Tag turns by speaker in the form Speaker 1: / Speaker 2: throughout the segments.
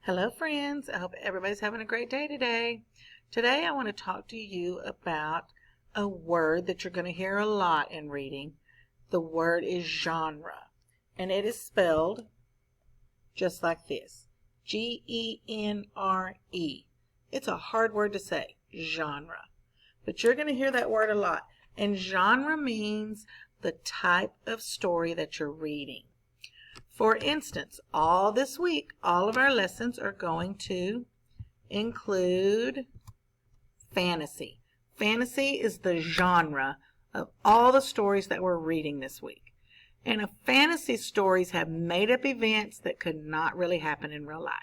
Speaker 1: Hello friends, I hope everybody's having a great day today. Today I want to talk to you about a word that you're going to hear a lot in reading. The word is genre, and it is spelled just like this, G-E-N-R-E. It's a hard word to say, genre, but you're going to hear that word a lot. And genre means the type of story that you're reading. For instance, all this week, all of our lessons are going to include fantasy. Fantasy is the genre of all the stories that we're reading this week. And fantasy stories have made-up events that could not really happen in real life.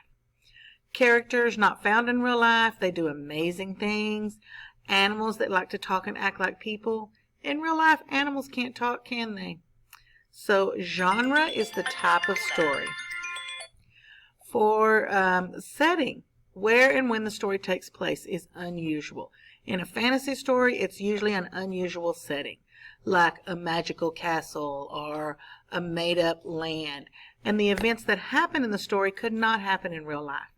Speaker 1: Characters not found in real life, they do amazing things. Animals that like to talk and act like people. In real life, animals can't talk, can they? So genre is the type of story. For setting, where and when the story takes place is unusual. In a fantasy story, it's usually an unusual setting, like a magical castle or a made-up land. And the events that happen in the story could not happen in real life.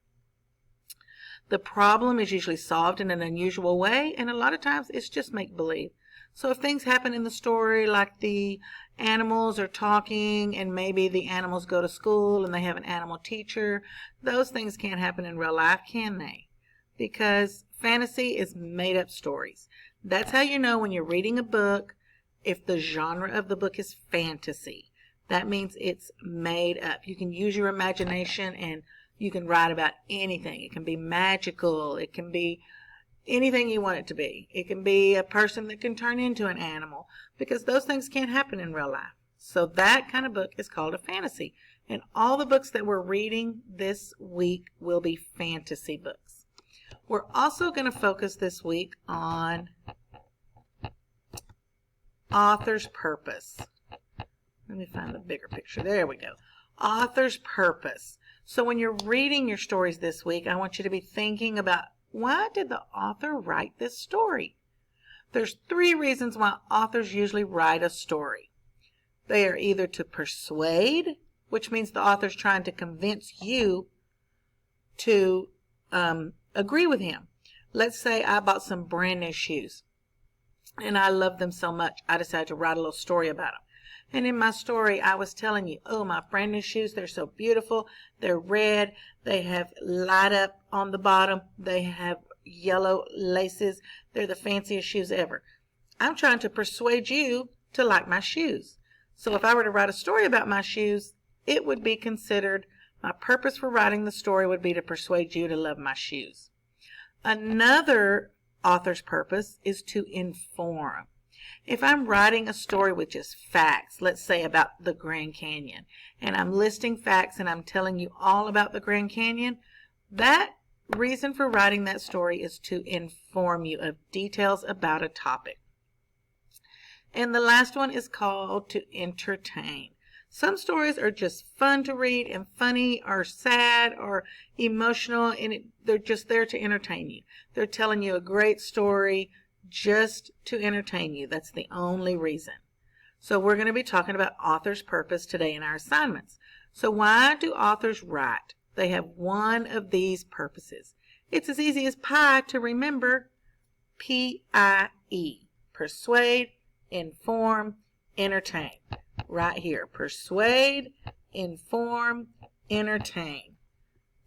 Speaker 1: The problem is usually solved in an unusual way, and a lot of times it's just make-believe. So if things happen in the story, like the animals are talking and maybe the animals go to school and they have an animal teacher, those things can't happen in real life, can they? Because fantasy is made-up stories. That's how you know when you're reading a book if the genre of the book is fantasy. That means it's made up. You can use your imagination and you can write about anything. It can be magical. It can be anything you want it to be. It can be a person that can turn into an animal, because those things can't happen in real life. So that kind of book is called a fantasy. And all the books that we're reading this week will be fantasy books. We're also going to focus this week on author's purpose. Let me find the bigger picture. There we go. Author's purpose. So when you're reading your stories this week, I want you to be thinking about, why did the author write this story? There's 3 reasons why authors usually write a story. They are either to persuade, which means the author's trying to convince you to agree with him. Let's say I bought some brand new shoes and I love them so much I decided to write a little story about them. And in my story, I was telling you, oh, my brand new shoes, they're so beautiful. They're red. They have light up on the bottom. They have yellow laces. They're the fanciest shoes ever. I'm trying to persuade you to like my shoes. So if I were to write a story about my shoes, it would be considered, my purpose for writing the story would be to persuade you to love my shoes. Another author's purpose is to inform. If I'm writing a story with just facts, let's say about the Grand Canyon, and I'm listing facts and I'm telling you all about the Grand Canyon, that reason for writing that story is to inform you of details about a topic. And the last one is called to entertain. Some stories are just fun to read and funny or sad or emotional, and they're just there to entertain you. They're telling you a great story just to entertain you. That's the only reason. So we're going to be talking about author's purpose today in our assignments. So why do authors write? They have one of these purposes. It's as easy as pie to remember. P-I-E. Persuade, inform, entertain. Right here. Persuade, inform, entertain.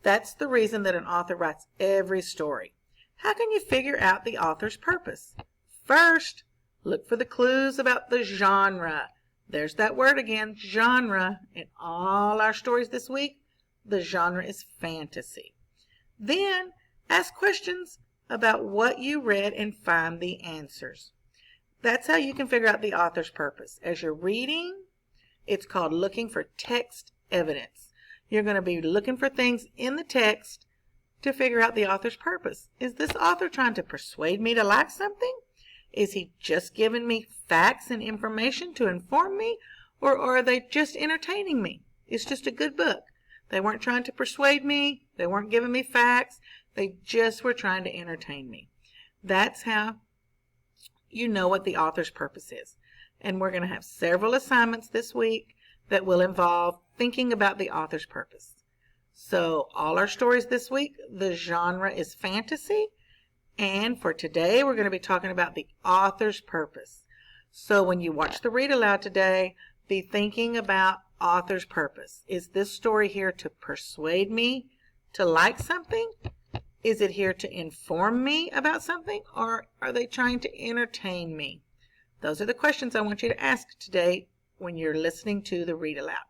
Speaker 1: That's the reason that an author writes every story. How can you figure out the author's purpose? First, look for the clues about the genre. There's that word again, genre. In all our stories this week, the genre is fantasy. Then, ask questions about what you read and find the answers. That's how you can figure out the author's purpose. As you're reading, it's called looking for text evidence. You're going to be looking for things in the text to figure out the author's purpose. Is this author trying to persuade me to like something? Is he just giving me facts and information to inform me? Or are they just entertaining me? It's just a good book. They weren't trying to persuade me. They weren't giving me facts. They just were trying to entertain me. That's how you know what the author's purpose is. And we're going to have several assignments this week that will involve thinking about the author's purpose. So all our stories this week, the genre is fantasy. And for today, we're going to be talking about the author's purpose. So when you watch the read aloud today, be thinking about author's purpose. Is this story here to persuade me to like something? Is it here to inform me about something? Or are they trying to entertain me? Those are the questions I want you to ask today when you're listening to the read aloud.